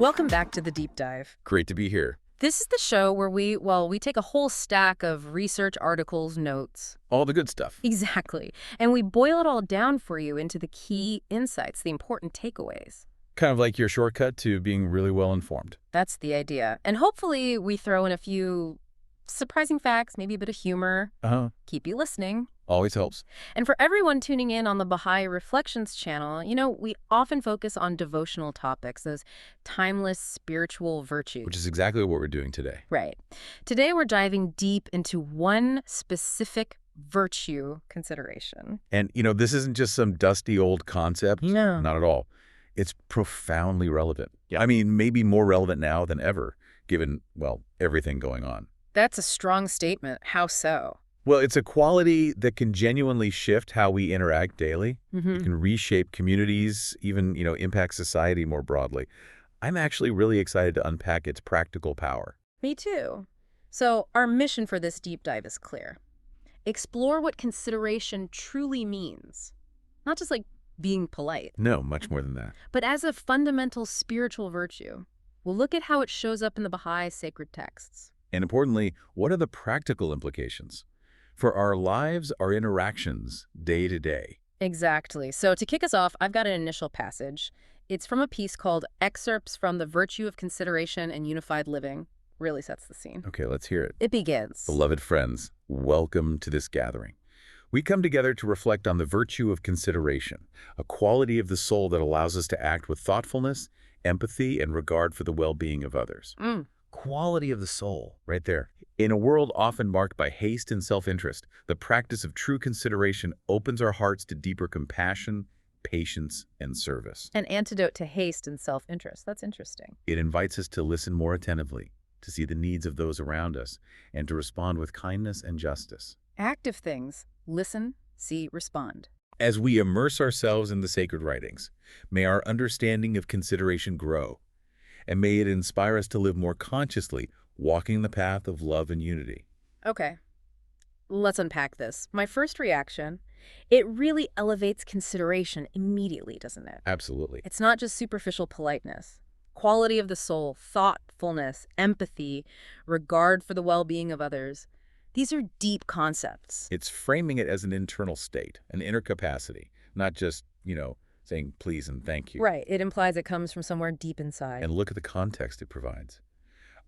Welcome back to the Deep Dive. Great to be here. This is the show where we take a whole stack of research articles, notes. All the good stuff. Exactly. And we boil it all down for you into the key insights, the important takeaways. Kind of like your shortcut to being really well informed. That's the idea. And hopefully we throw in a few surprising facts, maybe a bit of humor. Keep you listening. Always helps. And for everyone tuning in on the Baha'i Reflections channel, we often focus on devotional topics, those timeless spiritual virtues. Which is exactly what we're doing today. Right. Today we're diving deep into one specific virtue consideration. And, this isn't just some dusty old concept. No. Not at all. It's profoundly relevant. Yeah. I mean, maybe more relevant now than ever, given, everything going on. That's a strong statement. How so? Well, it's a quality that can genuinely shift how we interact daily. Mm-hmm. It can reshape communities, even, impact society more broadly. I'm actually really excited to unpack its practical power. Me too. So our mission for this deep dive is clear. Explore what consideration truly means. Not just like being polite. No, much more than that. But as a fundamental spiritual virtue. We'll look at how it shows up in the Baha'i sacred texts. And importantly, what are the practical implications for our lives, our interactions, day to day? Exactly. So to kick us off, I've got an initial passage. It's from a piece called Excerpts from the Virtue of Consideration and Unified Living. Really sets the scene. Okay, let's hear it. It begins. Beloved friends, welcome to this gathering. We come together to reflect on the virtue of consideration, a quality of the soul that allows us to act with thoughtfulness, empathy, and regard for the well-being of others. Quality of the soul, right there. In a world often marked by haste and self-interest, the practice of true consideration opens our hearts to deeper compassion, patience, and service. An antidote to haste and self-interest. That's interesting. It invites us to listen more attentively, to see the needs of those around us, and to respond with kindness and justice. Active things. Listen, see, respond. As we immerse ourselves in the sacred writings, may our understanding of consideration grow, and may it inspire us to live more consciously, walking the path of love and unity. Okay, let's unpack this. My first reaction, it really elevates consideration immediately, doesn't it? Absolutely. It's not just superficial politeness. Quality of the soul, thoughtfulness, empathy, regard for the well-being of others. These are deep concepts. It's framing it as an internal state, an inner capacity, not just, saying please and thank you. Right. It implies it comes from somewhere deep inside. And look at the context it provides.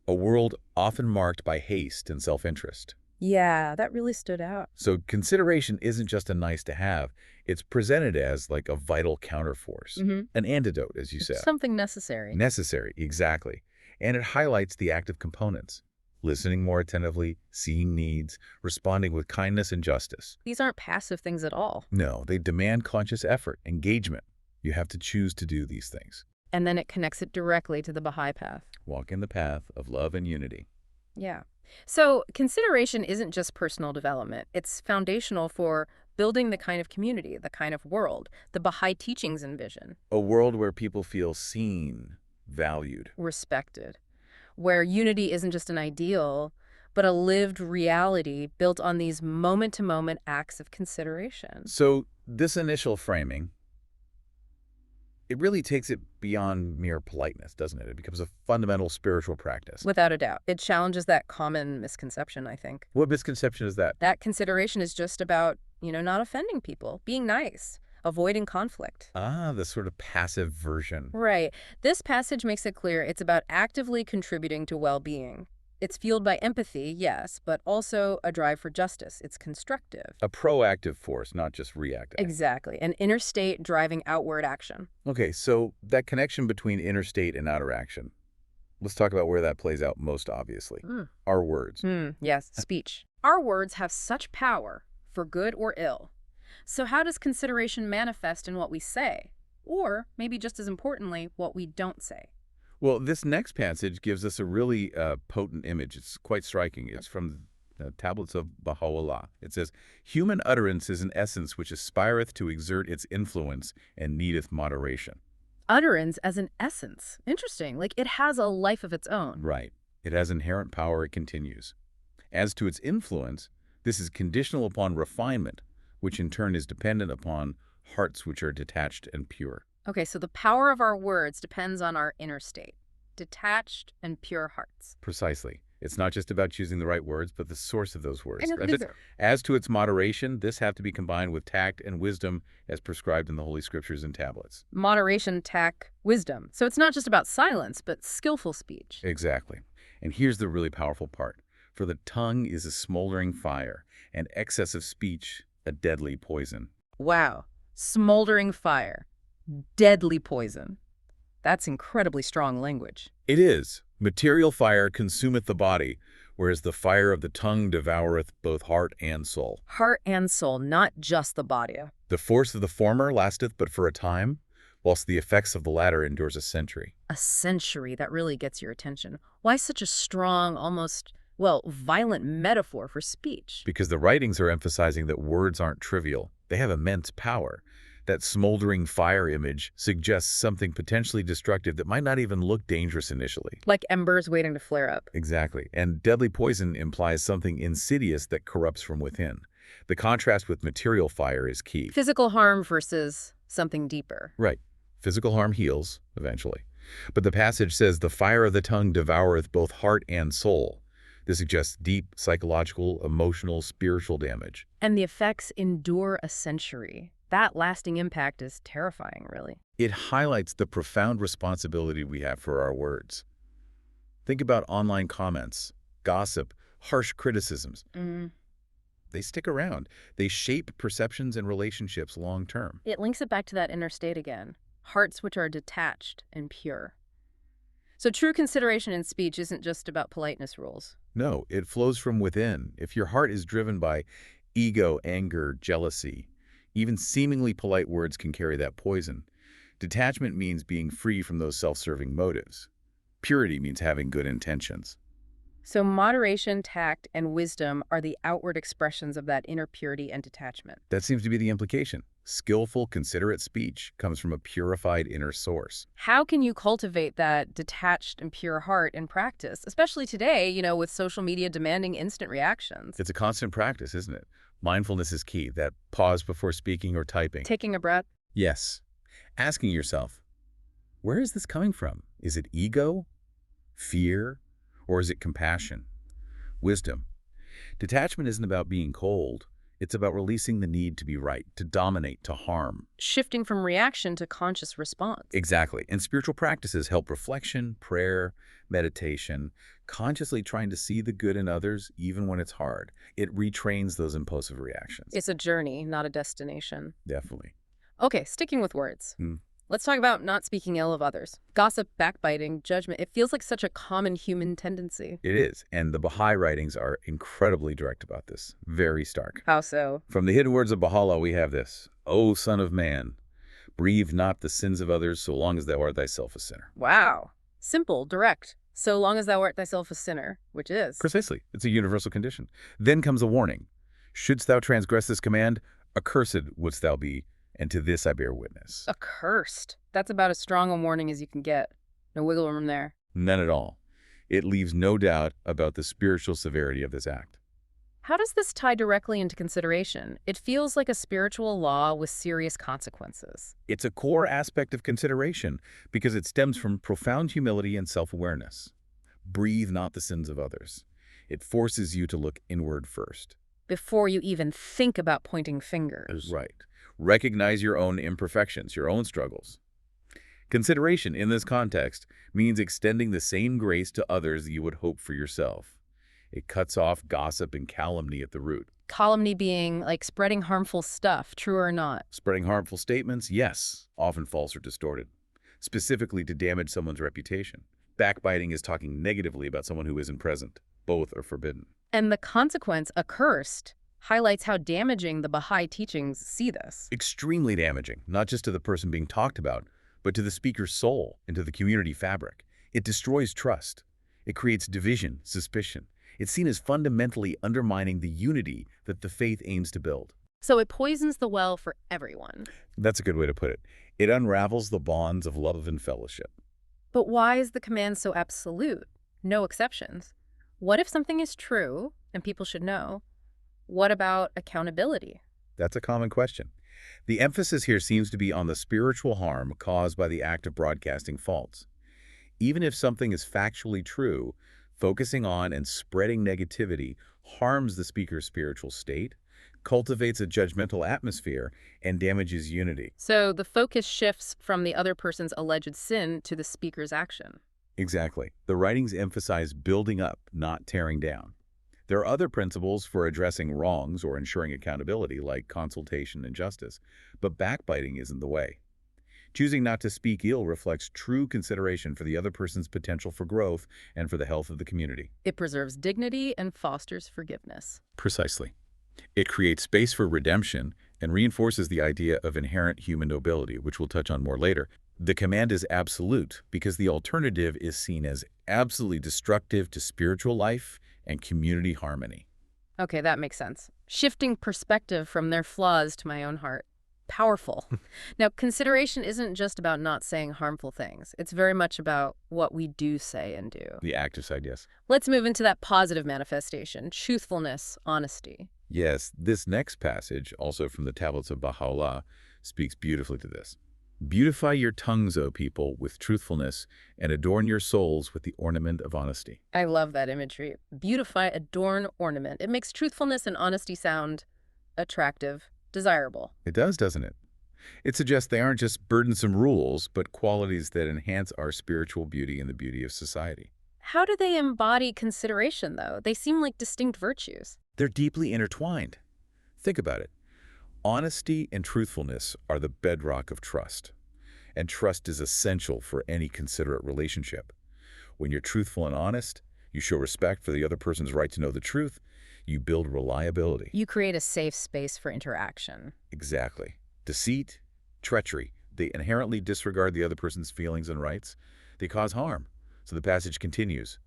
A world often marked by haste and self-interest. Yeah, that really stood out. So consideration isn't just a nice to have. It's presented as like a vital counterforce, an antidote, as you said. Something necessary. Necessary, exactly. And it highlights the active components. Listening more attentively, seeing needs, responding with kindness and justice. These aren't passive things at all. No, they demand conscious effort, engagement. You have to choose to do these things. And then it connects it directly to the Baha'i path. Walk in the path of love and unity. Yeah. So consideration isn't just personal development. It's foundational for building the kind of community, the kind of world the Baha'i teachings envision. A world where people feel seen, valued, respected. Where unity isn't just an ideal, but a lived reality built on these moment-to-moment acts of consideration. So this initial framing, it really takes it beyond mere politeness, doesn't it? It becomes a fundamental spiritual practice. Without a doubt. It challenges that common misconception, I think. What misconception is that? That consideration is just about, not offending people, being nice, avoiding conflict. The sort of passive version. Right. This passage makes it clear it's about actively contributing to well-being. It's fueled by empathy, yes, but also a drive for justice. It's constructive. A proactive force, not just reactive. Exactly. An inner state driving outward action. Okay, so that connection between inner state and outer action. Let's talk about where that plays out most obviously. Our words. Yes, speech. Our words have such power, for good or ill. So how does consideration manifest in what we say? Or, maybe just as importantly, what we don't say? Well, this next passage gives us a really potent image. It's quite striking. It's from the tablets of Bahá'u'lláh. It says, "Human utterance is an essence which aspireth to exert its influence and needeth moderation." Utterance as an essence. Interesting. Like it has a life of its own. Right. It has inherent power, it continues. As to its influence, this is conditional upon refinement, which in turn is dependent upon hearts which are detached and pure. Okay, so the power of our words depends on our inner state. detached, and pure hearts. Precisely. It's not just about choosing the right words, but the source of those words. I know And these are as to its moderation, this have to be combined with tact and wisdom as prescribed in the Holy Scriptures and tablets. moderation, tact, wisdom. So it's not just about silence, but skillful speech. Exactly. And here's the really powerful part. For the tongue is a smoldering fire, and excess of speech a deadly poison. Wow. Smoldering fire. Deadly poison. That's incredibly strong language. It is. Material fire consumeth the body, whereas the fire of the tongue devoureth both heart and soul. Heart and soul, not just the body. The force of the former lasteth but for a time, whilst the effects of the latter endures a century. A century, that really gets your attention. Why such a strong, almost, well, violent metaphor for speech? Because the writings are emphasizing that words aren't trivial. They have immense power. That smoldering fire image suggests something potentially destructive that might not even look dangerous initially. Like embers waiting to flare up. Exactly. And deadly poison implies something insidious that corrupts from within. The contrast with material fire is key. Physical harm versus something deeper. Right. Physical harm heals, eventually. But the passage says, the fire of the tongue devoureth both heart and soul. This suggests deep psychological, emotional, spiritual damage. And the effects endure a century. That lasting impact is terrifying, really. It highlights the profound responsibility we have for our words. Think about online comments, gossip, harsh criticisms. They stick around. They shape perceptions and relationships long term. It links it back to that inner state again. Hearts which are detached and pure. So true consideration in speech isn't just about politeness rules. No, it flows from within. If your heart is driven by ego, anger, jealousy, even seemingly polite words can carry that poison. Detachment means being free from those self-serving motives. Purity means having good intentions. So moderation, tact, and wisdom are the outward expressions of that inner purity and detachment. That seems to be the implication. Skillful, considerate speech comes from a purified inner source. How can you cultivate that detached and pure heart in practice, especially today, with social media demanding instant reactions? It's a constant practice, isn't it? Mindfulness is key, that pause before speaking or typing. Taking a breath. Yes. Asking yourself, where is this coming from? Is it ego, fear, or is it compassion? Wisdom. Detachment isn't about being cold. It's about releasing the need to be right, to dominate, to harm. Shifting from reaction to conscious response. Exactly. And spiritual practices help reflection, prayer, meditation, consciously trying to see the good in others even when it's hard. It retrains those impulsive reactions. It's a journey, not a destination. Definitely. Okay, sticking with words. Let's talk about not speaking ill of others. Gossip, backbiting, judgment. It feels like such a common human tendency. It is. And the Baha'i writings are incredibly direct about this. Very stark. How so? From the hidden words of Bahá'u'lláh, we have this. O son of man, breathe not the sins of others so long as thou art thyself a sinner. Wow. Simple, direct. So long as thou art thyself a sinner, which is. Precisely. It's a universal condition. Then comes a warning. Shouldst thou transgress this command, accursed wouldst thou be, and to this I bear witness. Accursed. That's about as strong a warning as you can get. No wiggle room there. None at all. It leaves no doubt about the spiritual severity of this act. How does this tie directly into consideration? It feels like a spiritual law with serious consequences. It's a core aspect of consideration because it stems from profound humility and self-awareness. Breathe not the sins of others. It forces you to look inward first. Before you even think about pointing fingers. Right. Recognize your own imperfections, your own struggles. Consideration in this context means extending the same grace to others that you would hope for yourself. It cuts off gossip and calumny at the root. Calumny being like spreading harmful stuff, true or not. Spreading harmful statements, yes, often false or distorted, specifically to damage someone's reputation. Backbiting is talking negatively about someone who isn't present. Both are forbidden. And the consequence, accursed, highlights how damaging the Baha'i teachings see this. Extremely damaging, not just to the person being talked about, but to the speaker's soul and to the community fabric. It destroys trust. It creates division, suspicion. It's seen as fundamentally undermining the unity that the faith aims to build. So it poisons the well for everyone. That's a good way to put it. It unravels the bonds of love and fellowship. But why is the command so absolute? No exceptions. What if something is true and people should know? What about accountability? That's a common question. The emphasis here seems to be on the spiritual harm caused by the act of broadcasting faults. Even if something is factually true, focusing on and spreading negativity harms the speaker's spiritual state, cultivates a judgmental atmosphere, and damages unity. So the focus shifts from the other person's alleged sin to the speaker's action. Exactly. The writings emphasize building up, not tearing down. There are other principles for addressing wrongs or ensuring accountability, like consultation and justice, but backbiting isn't the way. Choosing not to speak ill reflects true consideration for the other person's potential for growth and for the health of the community. It preserves dignity and fosters forgiveness. Precisely. It creates space for redemption and reinforces the idea of inherent human nobility, which we'll touch on more later. The command is absolute because the alternative is seen as absolutely destructive to spiritual life and community harmony. Okay, that makes sense. Shifting perspective from their flaws to my own heart. Powerful. Now, consideration isn't just about not saying harmful things. It's very much about what we do say and do. The active side, yes. Let's move into that positive manifestation, truthfulness, honesty. Yes, this next passage, also from the tablets of Bahá'u'lláh, speaks beautifully to this. Beautify your tongues, O people, with truthfulness, and adorn your souls with the ornament of honesty. I love that imagery. Beautify, adorn, ornament. It makes truthfulness and honesty sound attractive, desirable. It does, doesn't it? It suggests they aren't just burdensome rules, but qualities that enhance our spiritual beauty and the beauty of society. How do they embody consideration, though? They seem like distinct virtues. They're deeply intertwined. Think about it. Honesty and truthfulness are the bedrock of trust, and trust is essential for any considerate relationship. When you're truthful and honest, you show respect for the other person's right to know the truth, you build reliability. You create a safe space for interaction. Exactly. Deceit, treachery, they inherently disregard the other person's feelings and rights. They cause harm. So the passage continues,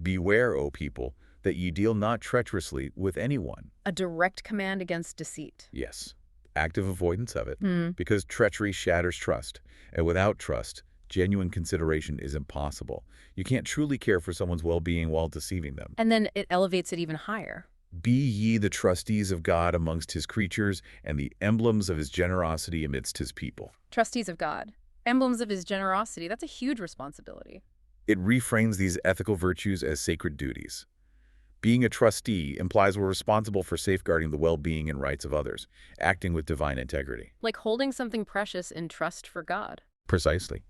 beware, O people, that ye deal not treacherously with anyone. A direct command against deceit. Yes. Active avoidance of it, because treachery shatters trust, and without trust, genuine consideration is impossible. You can't truly care for someone's well-being while deceiving them. And then it elevates it even higher. Be ye the trustees of God amongst his creatures, and the emblems of his generosity amidst his people. Trustees of God. Emblems of his generosity. That's a huge responsibility. It reframes these ethical virtues as sacred duties. Being a trustee implies we're responsible for safeguarding the well-being and rights of others, acting with divine integrity. Like holding something precious in trust for God. Precisely.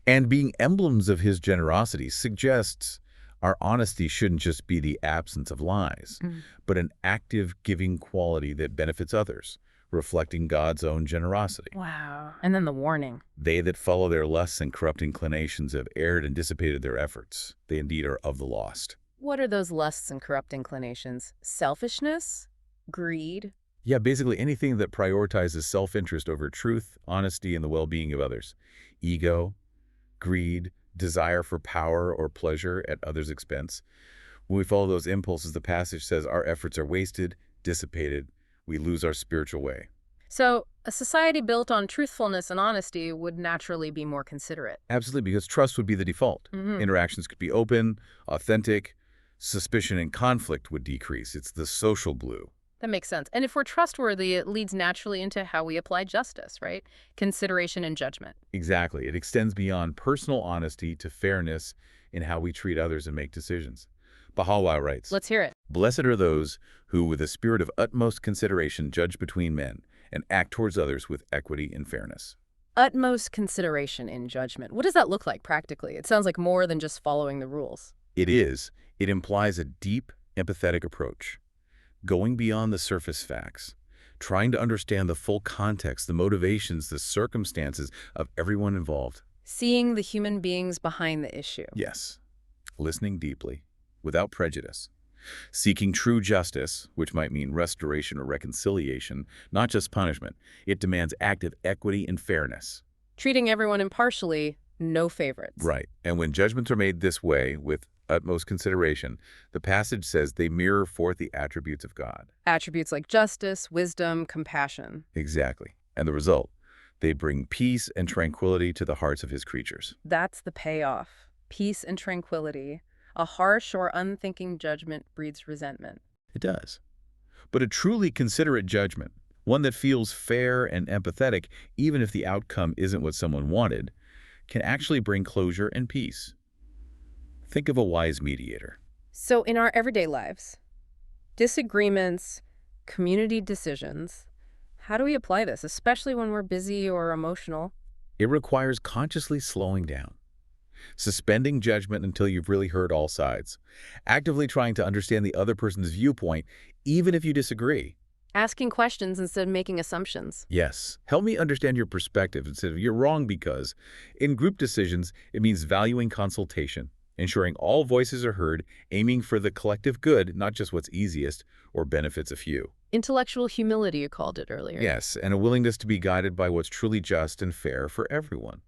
And being emblems of his generosity suggests our honesty shouldn't just be the absence of lies, but an active giving quality that benefits others, reflecting God's own generosity. Wow. And then the warning. They that follow their lusts and corrupt inclinations have erred and dissipated their efforts. They indeed are of the lost. What are those lusts and corrupt inclinations? Selfishness? Greed? Yeah, basically anything that prioritizes self-interest over truth, honesty, and the well-being of others. Ego, greed, desire for power or pleasure at others' expense. When we follow those impulses, the passage says our efforts are wasted, dissipated, we lose our spiritual way. So, a society built on truthfulness and honesty would naturally be more considerate. Absolutely, because trust would be the default. Interactions could be open, authentic, suspicion and conflict would decrease. It's the social glue. That makes sense. And if we're trustworthy, it leads naturally into how we apply justice, right? Consideration and judgment. Exactly. It extends beyond personal honesty to fairness in how we treat others and make decisions. Bahá'u'lláh writes, Let's hear it. Blessed are those who, with a spirit of utmost consideration, judge between men and act towards others with equity and fairness. Utmost consideration in judgment. What does that look like practically? It sounds like more than just following the rules. It is. It implies a deep, empathetic approach, going beyond the surface facts, trying to understand the full context, the motivations, the circumstances of everyone involved. Seeing the human beings behind the issue. Yes. Listening deeply, without prejudice. Seeking true justice, which might mean restoration or reconciliation, not just punishment. It demands active equity and fairness. Treating everyone impartially, no favorites. Right. And when judgments are made this way, with utmost consideration, the passage says they mirror forth the attributes of God. Attributes like justice, wisdom, compassion. Exactly. And the result, they bring peace and tranquility to the hearts of his creatures. That's the payoff. Peace and tranquility. A harsh or unthinking judgment breeds resentment. It does. But a truly considerate judgment, one that feels fair and empathetic, even if the outcome isn't what someone wanted, can actually bring closure and peace. Think of a wise mediator. So in our everyday lives, disagreements, community decisions, how do we apply this, especially when we're busy or emotional? It requires consciously slowing down, suspending judgment until you've really heard all sides, actively trying to understand the other person's viewpoint, even if you disagree. Asking questions instead of making assumptions. Yes, help me understand your perspective instead of you're wrong because. In group decisions, it means valuing consultation, ensuring all voices are heard, aiming for the collective good, not just what's easiest or benefits a few. Intellectual humility, you called it earlier. Yes, and a willingness to be guided by what's truly just and fair for everyone,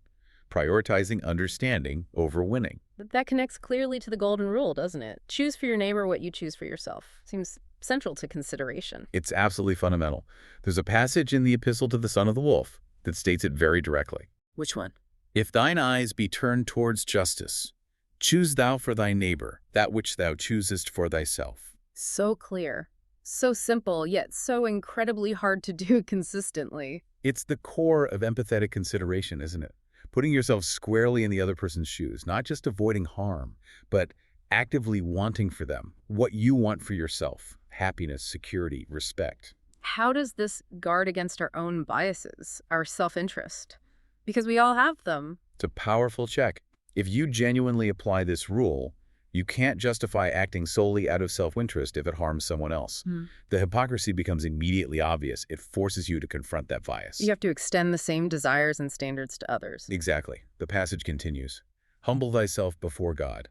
prioritizing understanding over winning. But that connects clearly to the golden rule, doesn't it? Choose for your neighbor what you choose for yourself. Seems central to consideration. It's absolutely fundamental. There's a passage in the Epistle to the Son of the Wolf that states it very directly. Which one? If thine eyes be turned towards justice, choose thou for thy neighbor that which thou choosest for thyself. So clear. So simple, yet so incredibly hard to do consistently. It's the core of empathetic consideration, isn't it? Putting yourself squarely in the other person's shoes, not just avoiding harm, but actively wanting for them what you want for yourself: happiness, security, respect. How does this guard against our own biases, our self-interest? Because we all have them. It's a powerful check. If you genuinely apply this rule, you can't justify acting solely out of self-interest if it harms someone else. The hypocrisy becomes immediately obvious. It forces you to confront that bias. You have to extend the same desires and standards to others. Exactly. The passage continues. Humble thyself before God,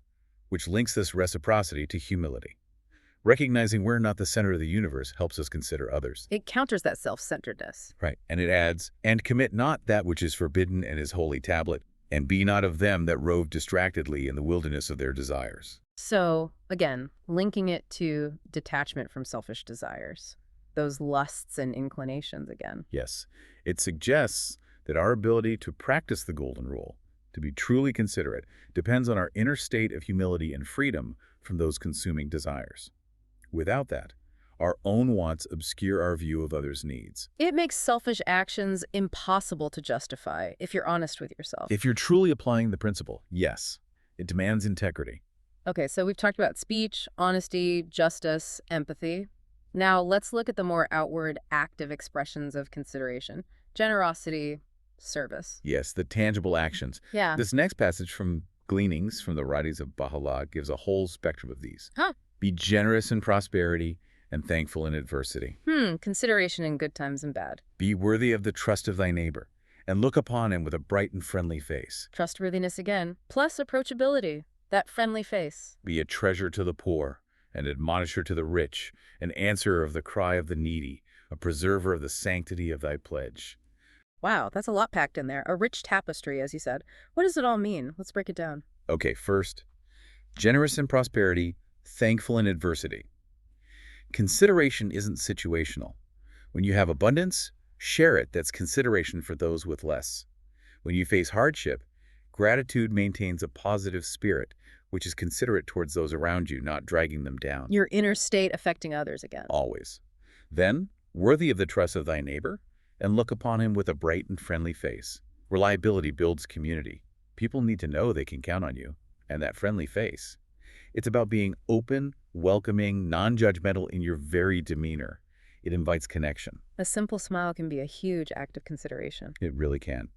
which links this reciprocity to humility. Recognizing we're not the center of the universe helps us consider others. It counters that self-centeredness. Right. And it adds, and commit not that which is forbidden in his holy tablet, and be not of them that rove distractedly in the wilderness of their desires. So, again, linking it to detachment from selfish desires. Those lusts and inclinations again. Yes. It suggests that our ability to practice the golden rule, to be truly considerate, depends on our inner state of humility and freedom from those consuming desires. Without that, our own wants obscure our view of others' needs. It makes selfish actions impossible to justify if you're honest with yourself. If you're truly applying the principle, yes, it demands integrity. Okay, so we've talked about speech, honesty, justice, empathy. Now let's look at the more outward, active expressions of consideration. Generosity, service. Yes, the tangible actions. Yeah. This next passage from Gleanings from the writings of Bahá'u'lláh gives a whole spectrum of these. Huh. Be generous in prosperity and thankful in adversity. Consideration in good times and bad. Be worthy of the trust of thy neighbor, and look upon him with a bright and friendly face. Trustworthiness again, plus approachability, that friendly face. Be a treasure to the poor, an admonisher to the rich, an answerer of the cry of the needy, a preserver of the sanctity of thy pledge. Wow, that's a lot packed in there. A rich tapestry, as you said. What does it all mean? Let's break it down. Okay, first, generous in prosperity, thankful in adversity. Consideration isn't situational. When you have abundance, share it. That's consideration for those with less. When you face hardship, gratitude maintains a positive spirit, which is considerate towards those around you, not dragging them down. Your inner state affecting others again. Always. Then, worthy of the trust of thy neighbor, and look upon him with a bright and friendly face. Reliability builds community. People need to know they can count on you, and that friendly face. It's about being open, welcoming, non-judgmental in your very demeanor. It invites connection. A simple smile can be a huge act of consideration. It really can.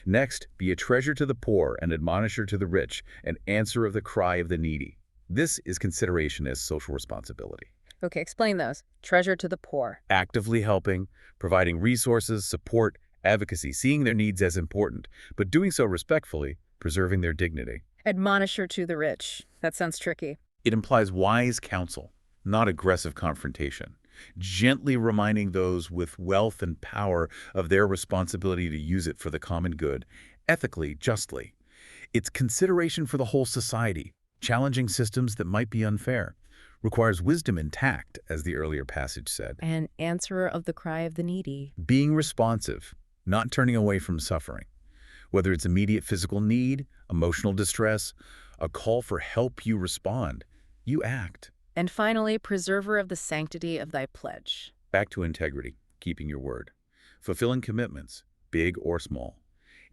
Next, be a treasure to the poor, an admonisher to the rich, an answer of the cry of the needy. This is consideration as social responsibility. Okay, explain those. Treasure to the poor. Actively helping, providing resources, support, advocacy, seeing their needs as important, but doing so respectfully, preserving their dignity. Admonisher to the rich. That sounds tricky. It implies wise counsel, not aggressive confrontation. Gently reminding those with wealth and power of their responsibility to use it for the common good, ethically, justly. It's consideration for the whole society, challenging systems that might be unfair. Requires wisdom and tact, as the earlier passage said. An answerer of the cry of the needy. Being responsive, not turning away from suffering. Whether it's immediate physical need, emotional distress, a call for help, you respond. You act. And finally, preserver of the sanctity of thy pledge. Back to integrity, keeping your word. Fulfilling commitments, big or small.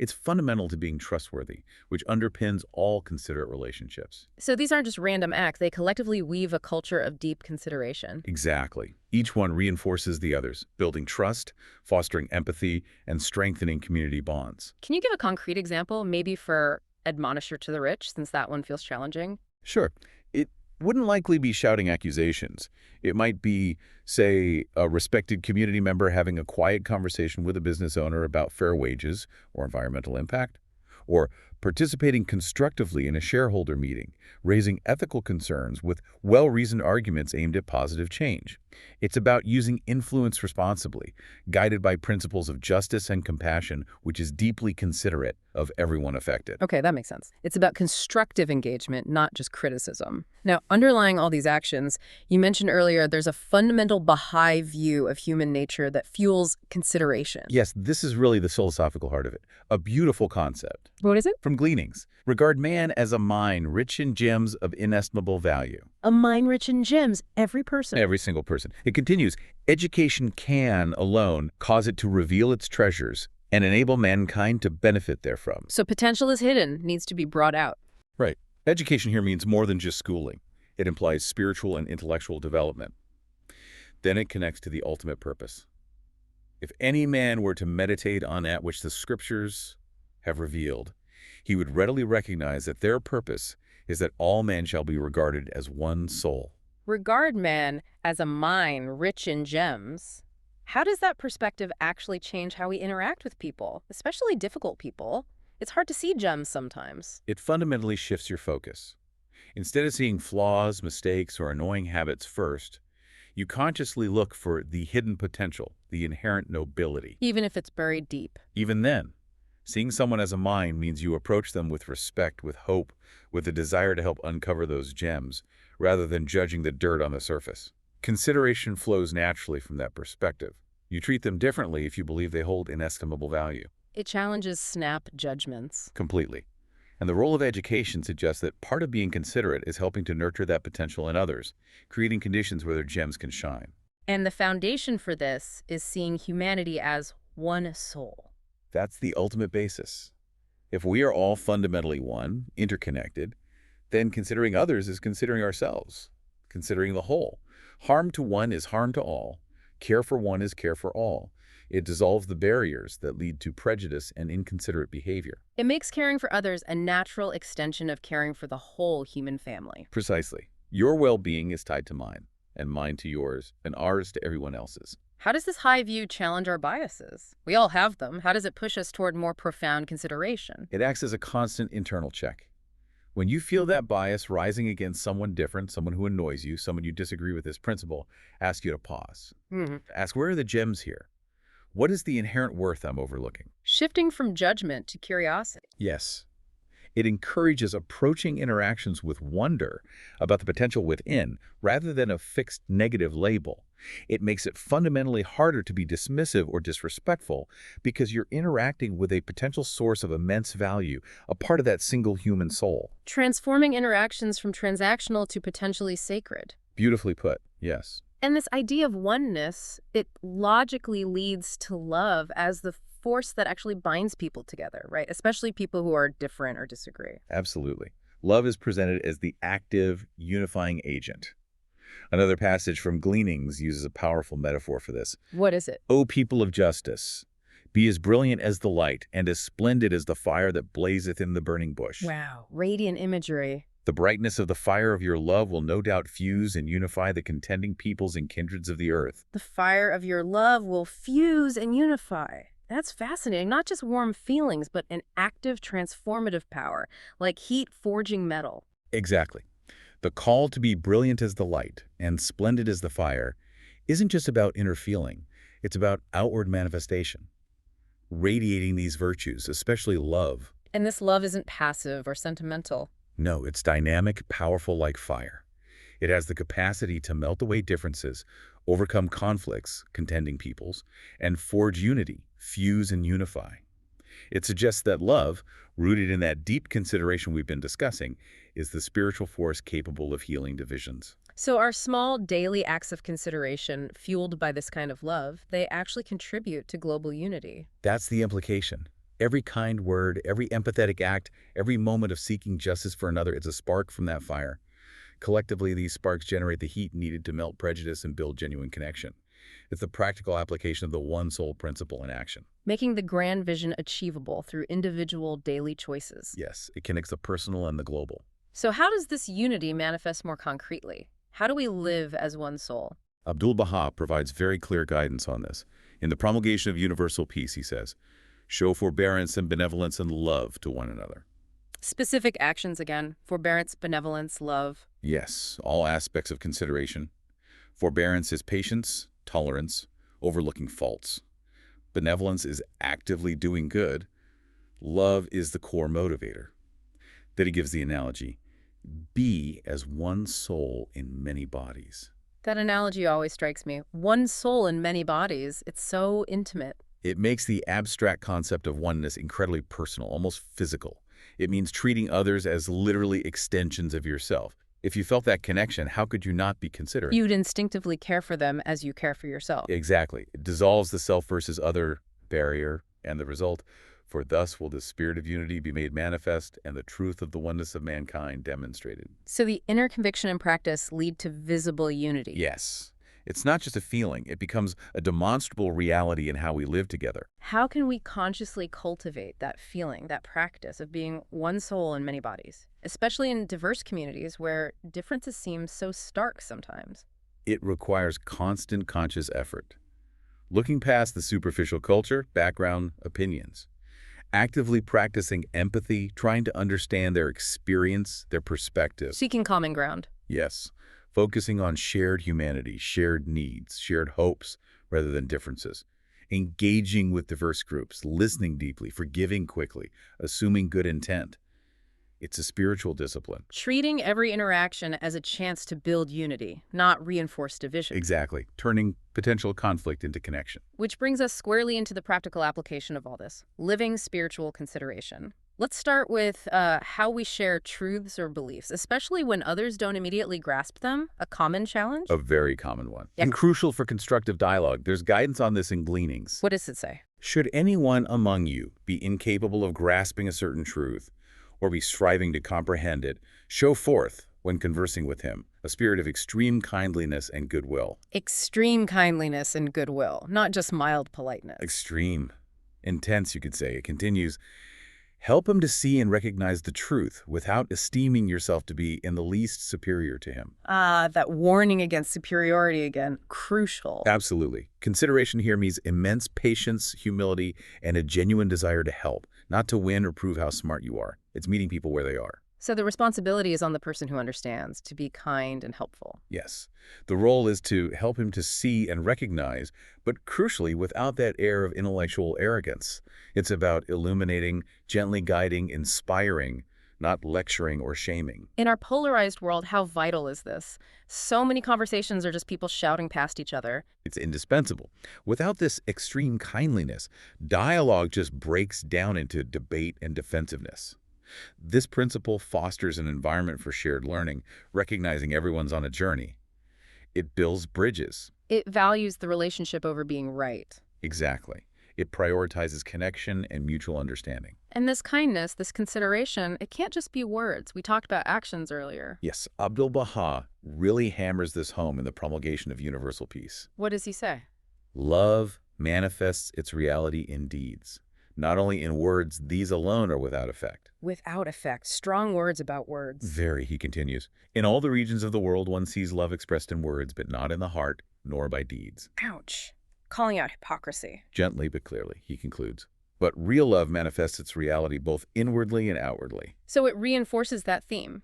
It's fundamental to being trustworthy, which underpins all considerate relationships. So these aren't just random acts. They collectively weave a culture of deep consideration. Exactly. Each one reinforces the others, building trust, fostering empathy, and strengthening community bonds. Can you give a concrete example, maybe for admonisher to the rich, since that one feels challenging? Sure, it wouldn't likely be shouting accusations. It might be, say, a respected community member having a quiet conversation with a business owner about fair wages or environmental impact, or participating constructively in a shareholder meeting, raising ethical concerns with well-reasoned arguments aimed at positive change. It's about using influence responsibly, guided by principles of justice and compassion, which is deeply considerate of everyone affected. Okay, that makes sense. It's about constructive engagement, not just criticism. Now, underlying all these actions, you mentioned earlier there's a fundamental Baha'i view of human nature that fuels consideration. Yes, this is really the philosophical heart of it. A beautiful concept. What is it? From Gleanings, regard man as a mine rich in gems of inestimable value. A mine rich in gems, every person. Every single person. It continues, education can alone cause it to reveal its treasures and enable mankind to benefit therefrom. So potential is hidden, needs to be brought out. Right. Education here means more than just schooling. It implies spiritual and intellectual development. Then it connects to the ultimate purpose. If any man were to meditate on that which the scriptures have revealed, he would readily recognize that their purpose is that all men shall be regarded as one soul. Regard man as a mine rich in gems. How does that perspective actually change how we interact with people, especially difficult people? It's hard to see gems sometimes. It fundamentally shifts your focus. Instead of seeing flaws, mistakes, or annoying habits first, you consciously look for the hidden potential, the inherent nobility. Even if it's buried deep. Even then, seeing someone as a mine means you approach them with respect, with hope, with a desire to help uncover those gems, rather than judging the dirt on the surface. Consideration flows naturally from that perspective. You treat them differently if you believe they hold inestimable value. It challenges snap judgments. Completely. And the role of education suggests that part of being considerate is helping to nurture that potential in others, creating conditions where their gems can shine. And the foundation for this is seeing humanity as one soul. That's the ultimate basis. If we are all fundamentally one, interconnected, then considering others is considering ourselves, considering the whole. Harm to one is harm to all. Care for one is care for all. It dissolves the barriers that lead to prejudice and inconsiderate behavior. It makes caring for others a natural extension of caring for the whole human family. Precisely. Your well-being is tied to mine, and mine to yours, and ours to everyone else's. How does this high view challenge our biases? We all have them. How does it push us toward more profound consideration? It acts as a constant internal check. When you feel that bias rising against someone different, someone who annoys you, someone you disagree with this principle, ask you to pause. Ask, where are the gems here? What is the inherent worth I'm overlooking? Shifting from judgment to curiosity. Yes. It encourages approaching interactions with wonder about the potential within, rather than a fixed negative label. It makes it fundamentally harder to be dismissive or disrespectful because you're interacting with a potential source of immense value, a part of that single human soul. Transforming interactions from transactional to potentially sacred. Beautifully put, yes. And this idea of oneness, it logically leads to love as the force that actually binds people together, right? Especially people who are different or disagree. Absolutely. Love is presented as the active, unifying agent. Another passage from Gleanings uses a powerful metaphor for this. What is it? O people of justice, be as brilliant as the light and as splendid as the fire that blazeth in the burning bush. Wow, radiant imagery. The brightness of the fire of your love will no doubt fuse and unify the contending peoples and kindreds of the earth. The fire of your love will fuse and unify. That's fascinating. Not just warm feelings, but an active transformative power, like heat forging metal. Exactly. The call to be brilliant as the light and splendid as the fire isn't just about inner feeling. It's about outward manifestation, radiating these virtues, especially love. And this love isn't passive or sentimental. No, it's dynamic, powerful like fire. It has the capacity to melt away differences, overcome conflicts, contending peoples, and forge unity, fuse and unify. It suggests that love, rooted in that deep consideration we've been discussing, is the spiritual force capable of healing divisions. So our small daily acts of consideration, fueled by this kind of love, they actually contribute to global unity. That's the implication. Every kind word, every empathetic act, every moment of seeking justice for another is a spark from that fire. Collectively, these sparks generate the heat needed to melt prejudice and build genuine connection. It's the practical application of the one soul principle in action. Making the grand vision achievable through individual daily choices. Yes, it connects the personal and the global. So how does this unity manifest more concretely? How do we live as one soul? Abdu'l-Bahá provides very clear guidance on this. In the promulgation of universal peace, he says, show forbearance and benevolence and love to one another. Specific actions again: forbearance, benevolence, love. Yes, all aspects of consideration. Forbearance is patience, tolerance, overlooking faults. Benevolence is actively doing good. Love is the core motivator. Then he gives the analogy, be as one soul in many bodies. That analogy always strikes me. One soul in many bodies. It's so intimate. It makes the abstract concept of oneness incredibly personal, almost physical. It means treating others as literally extensions of yourself. If you felt that connection, how could you not be considerate? You'd instinctively care for them as you care for yourself. Exactly. It dissolves the self versus other barrier, and the result, for thus will the spirit of unity be made manifest and the truth of the oneness of mankind demonstrated. So the inner conviction and practice lead to visible unity. Yes. It's not just a feeling. It becomes a demonstrable reality in how we live together. How can we consciously cultivate that feeling, that practice of being one soul in many bodies, especially in diverse communities where differences seem so stark sometimes? It requires constant conscious effort. Looking past the superficial culture, background, opinions. Actively practicing empathy, trying to understand their experience, their perspective. Seeking common ground. Yes. Focusing on shared humanity, shared needs, shared hopes, rather than differences. Engaging with diverse groups, listening deeply, forgiving quickly, assuming good intent. It's a spiritual discipline. Treating every interaction as a chance to build unity, not reinforce division. Exactly. Turning potential conflict into connection. Which brings us squarely into the practical application of all this, living spiritual consideration. Let's start with how we share truths or beliefs, especially when others don't immediately grasp them, a common challenge. A very common one. Yeah. And crucial for constructive dialogue. There's guidance on this in Gleanings. What does it say? Should anyone among you be incapable of grasping a certain truth, or be striving to comprehend it, show forth, when conversing with him, a spirit of extreme kindliness and goodwill. Extreme kindliness and goodwill, not just mild politeness. Extreme. Intense, you could say. It continues, help him to see and recognize the truth without esteeming yourself to be in the least superior to him. That warning against superiority again, crucial. Absolutely. Consideration here means immense patience, humility, and a genuine desire to help, not to win or prove how smart you are. It's meeting people where they are. So the responsibility is on the person who understands, to be kind and helpful. Yes. The role is to help him to see and recognize, but crucially without that air of intellectual arrogance. It's about illuminating, gently guiding, inspiring, not lecturing or shaming. In our polarized world, how vital is this? So many conversations are just people shouting past each other. It's indispensable. Without this extreme kindliness, dialogue just breaks down into debate and defensiveness. This principle fosters an environment for shared learning, recognizing everyone's on a journey. It builds bridges. It values the relationship over being right. Exactly. It prioritizes connection and mutual understanding. And this kindness, this consideration, it can't just be words. We talked about actions earlier. Yes, Abdu'l-Bahá really hammers this home in the promulgation of universal peace. What does he say? Love manifests its reality in deeds. Not only in words, these alone are without effect. Without effect. Strong words about words. Very, he continues. In all the regions of the world, one sees love expressed in words, but not in the heart, nor by deeds. Ouch. Calling out hypocrisy. Gently but clearly, he concludes. But real love manifests its reality both inwardly and outwardly. So it reinforces that theme.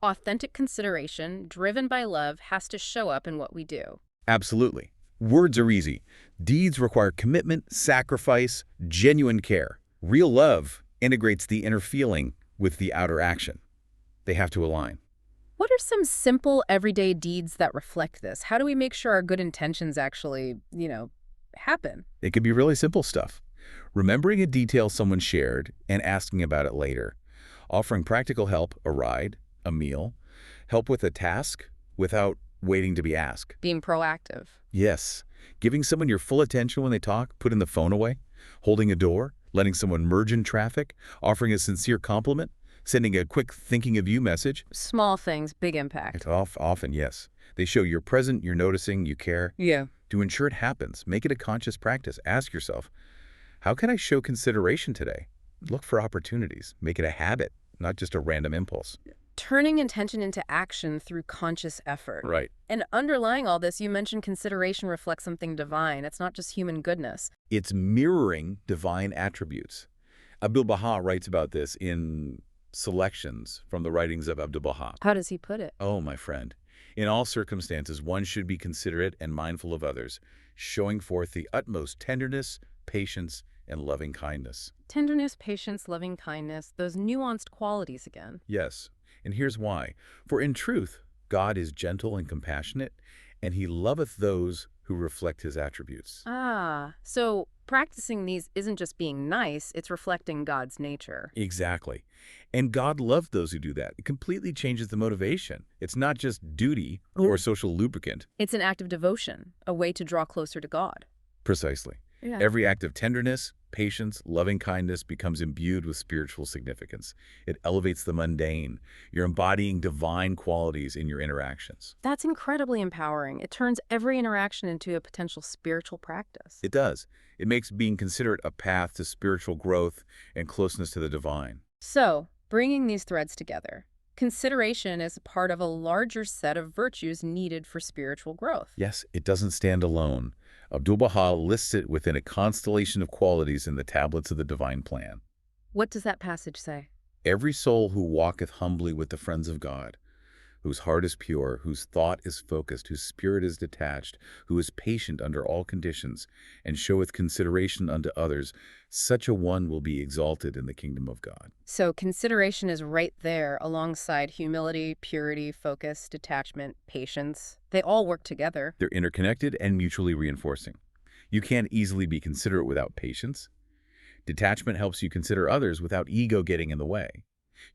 Authentic consideration, driven by love, has to show up in what we do. Absolutely. Words are easy. Deeds require commitment, sacrifice, genuine care. Real love integrates the inner feeling with the outer action. They have to align. What are some simple, everyday deeds that reflect this? How do we make sure our good intentions actually, happen? It could be really simple stuff. Remembering a detail someone shared and asking about it later. Offering practical help, a ride, a meal. Help with a task without waiting to be asked. Being proactive. Yes. Giving someone your full attention when they talk, putting the phone away, holding a door. letting someone merge in traffic, offering a sincere compliment, sending a quick thinking of you message. Small things, big impact. It's often, yes. They show you're present, you're noticing, you care. Yeah. To ensure it happens, make it a conscious practice. Ask yourself, how can I show consideration today? Look for opportunities. Make it a habit, not just a random impulse. Turning intention into action through conscious effort. Right. And underlying all this, you mentioned consideration reflects something divine. It's not just human goodness. It's mirroring divine attributes. Abdu'l-Bahá writes about this in selections from the writings of Abdu'l-Bahá. How does he put it? Oh, my friend. In all circumstances, one should be considerate and mindful of others, showing forth the utmost tenderness, patience, and loving kindness. Tenderness, patience, loving kindness, those nuanced qualities again. Yes, and here's why. For in truth, God is gentle and compassionate, and he loveth those who reflect his attributes. Ah, so practicing these isn't just being nice, it's reflecting God's nature. Exactly. And God loves those who do that. It completely changes the motivation. It's not just duty or social lubricant. It's an act of devotion, a way to draw closer to God. Precisely. Yeah. Every act of tenderness, patience, loving kindness becomes imbued with spiritual significance. It elevates the mundane. You're embodying divine qualities in your interactions. That's incredibly empowering. It turns every interaction into a potential spiritual practice. It does. It makes being considerate a path to spiritual growth and closeness to the divine. So, bringing these threads together, consideration is a part of a larger set of virtues needed for spiritual growth. Yes, it doesn't stand alone. Abdu'l-Bahá lists it within a constellation of qualities in the tablets of the divine plan. What does that passage say? Every soul who walketh humbly with the friends of God, whose heart is pure, whose thought is focused, whose spirit is detached, who is patient under all conditions, and showeth consideration unto others, such a one will be exalted in the kingdom of God. So consideration is right there alongside humility, purity, focus, detachment, patience. They all work together. They're interconnected and mutually reinforcing. You can't easily be considerate without patience. Detachment helps you consider others without ego getting in the way.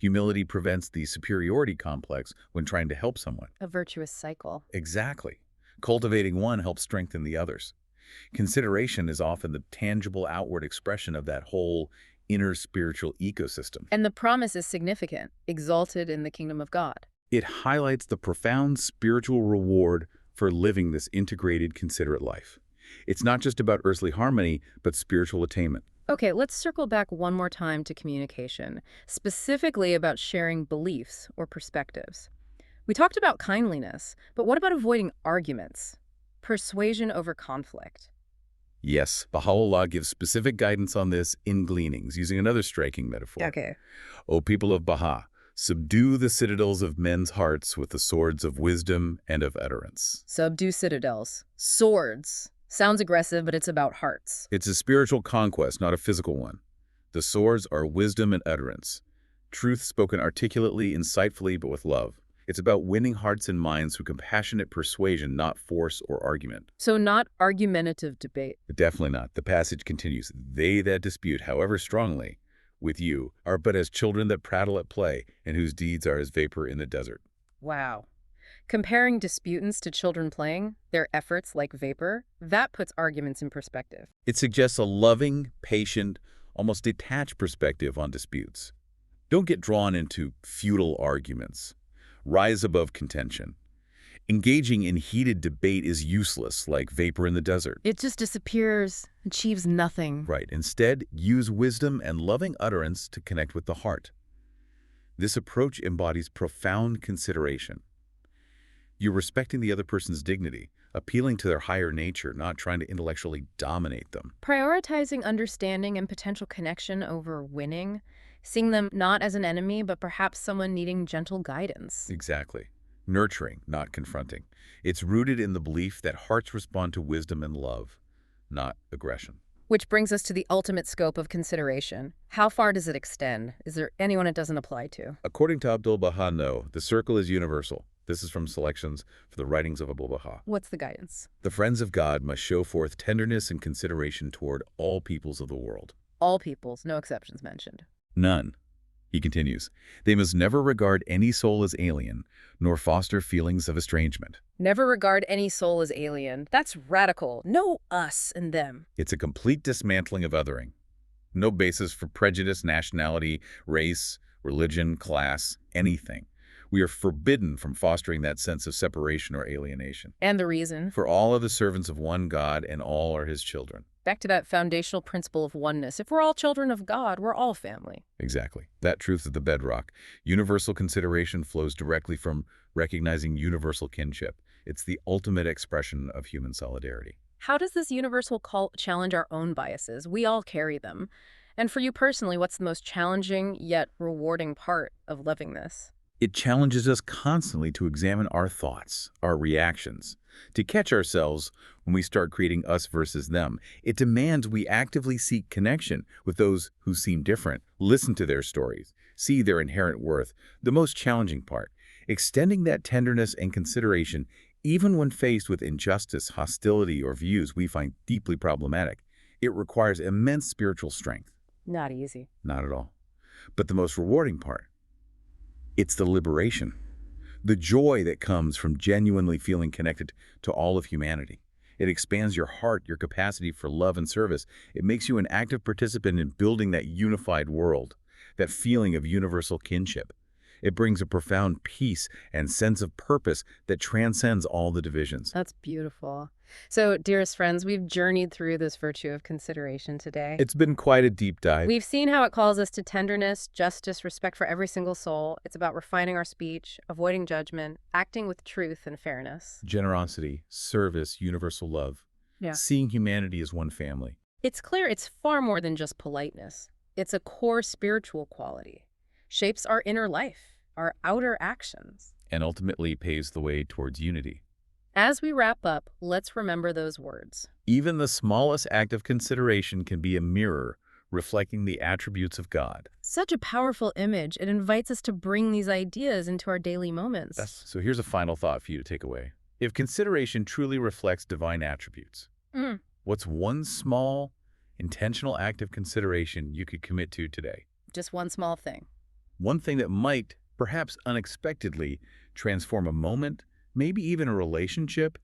Humility prevents the superiority complex when trying to help someone. A virtuous cycle. Exactly. Cultivating one helps strengthen the others. Consideration is often the tangible outward expression of that whole inner spiritual ecosystem. And the promise is significant, exalted in the kingdom of God. It highlights the profound spiritual reward for living this integrated, considerate life. It's not just about earthly harmony, but spiritual attainment. Okay, let's circle back one more time to communication, specifically about sharing beliefs or perspectives. We talked about kindliness, but what about avoiding arguments? Persuasion over conflict. Yes, Bahá'u'lláh gives specific guidance on this in Gleanings, using another striking metaphor. Okay. O people of Bahá, subdue the citadels of men's hearts with the swords of wisdom and of utterance. Subdue citadels. Swords. Sounds aggressive, but it's about hearts. It's a spiritual conquest, not a physical one. The swords are wisdom and utterance. Truth spoken articulately, insightfully, but with love. It's about winning hearts and minds through compassionate persuasion, not force or argument. So not argumentative debate. Definitely not. The passage continues, they that dispute, however strongly, with you, are but as children that prattle at play, and whose deeds are as vapor in the desert. Wow. Comparing disputants to children playing, their efforts like vapor, that puts arguments in perspective. It suggests a loving, patient, almost detached perspective on disputes. Don't get drawn into futile arguments. Rise above contention. Engaging in heated debate is useless, like vapor in the desert. It just disappears, achieves nothing. Right. Instead, use wisdom and loving utterance to connect with the heart. This approach embodies profound consideration. You're respecting the other person's dignity, appealing to their higher nature, not trying to intellectually dominate them. Prioritizing understanding and potential connection over winning, seeing them not as an enemy, but perhaps someone needing gentle guidance. Exactly. Nurturing, not confronting. It's rooted in the belief that hearts respond to wisdom and love, not aggression. Which brings us to the ultimate scope of consideration. How far does it extend? Is there anyone it doesn't apply to? According to Abdu'l-Bahá, no. The circle is universal. This is from selections for the writings of Abdu'l-Bahá. What's the guidance? The friends of God must show forth tenderness and consideration toward all peoples of the world. All peoples, no exceptions mentioned. None. He continues, they must never regard any soul as alien, nor foster feelings of estrangement. Never regard any soul as alien. That's radical. No us and them. It's a complete dismantling of othering. No basis for prejudice, nationality, race, religion, class, anything. We are forbidden from fostering that sense of separation or alienation. And the reason? For all are the servants of one God, and all are his children. Back to that foundational principle of oneness. If we're all children of God, we're all family. Exactly. That truth is the bedrock. Universal consideration flows directly from recognizing universal kinship. It's the ultimate expression of human solidarity. How does this universal call challenge our own biases? We all carry them. And for you personally, what's the most challenging yet rewarding part of living this? It challenges us constantly to examine our thoughts, our reactions, to catch ourselves when we start creating us versus them. It demands we actively seek connection with those who seem different, listen to their stories, see their inherent worth. The most challenging part, extending that tenderness and consideration even when faced with injustice, hostility, or views we find deeply problematic. It requires immense spiritual strength. Not easy. Not at all. But the most rewarding part, it's the liberation, the joy that comes from genuinely feeling connected to all of humanity. It expands your heart, your capacity for love and service. It makes you an active participant in building that unified world, that feeling of universal kinship. It brings a profound peace and sense of purpose that transcends all the divisions. That's beautiful. So, dearest friends, we've journeyed through this virtue of consideration today. It's been quite a deep dive. We've seen how it calls us to tenderness, justice, respect for every single soul. It's about refining our speech, avoiding judgment, acting with truth and fairness. Generosity, service, universal love. Yeah. Seeing humanity as one family. It's clear it's far more than just politeness. It's a core spiritual quality. Shapes our inner life, our outer actions. And ultimately paves the way towards unity. As we wrap up, let's remember those words. Even the smallest act of consideration can be a mirror reflecting the attributes of God. Such a powerful image. It invites us to bring these ideas into our daily moments. So here's a final thought for you to take away. If consideration truly reflects divine attributes, what's one small, intentional act of consideration you could commit to today? Just one small thing. One thing that might, perhaps unexpectedly, transform a moment, maybe even a relationship,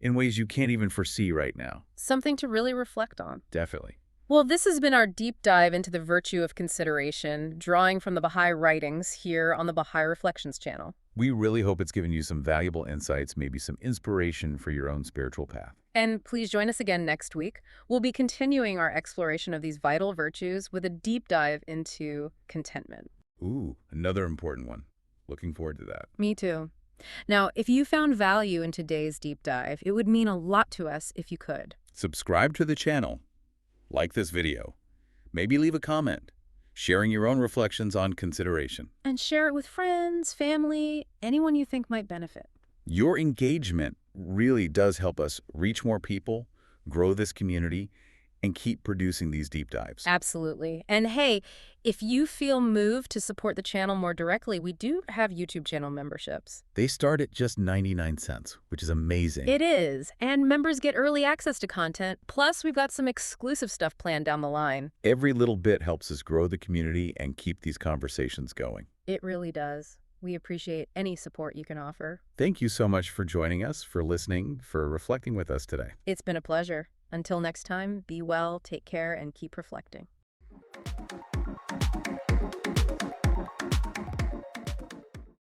in ways you can't even foresee right now. Something to really reflect on. Definitely. Well, this has been our deep dive into the virtue of consideration, drawing from the Baha'i writings here on the Baha'i Reflections channel. We really hope it's given you some valuable insights, maybe some inspiration for your own spiritual path. And please join us again next week. We'll be continuing our exploration of these vital virtues with a deep dive into contentment. Ooh, another important one. Looking forward to that. Me too. Now, if you found value in today's deep dive, it would mean a lot to us if you could. Subscribe to the channel. Like this video. Maybe leave a comment, sharing your own reflections on consideration. And share it with friends, family, anyone you think might benefit. Your engagement really does help us reach more people, grow this community, and keep producing these deep dives. Absolutely. And hey, if you feel moved to support the channel more directly, we do have YouTube channel memberships. They start at just 99 cents, which is amazing. It is. And members get early access to content. Plus, we've got some exclusive stuff planned down the line. Every little bit helps us grow the community and keep these conversations going. It really does. We appreciate any support you can offer. Thank you so much for joining us, for listening, for reflecting with us today. It's been a pleasure. Until next time, be well, take care, and keep reflecting.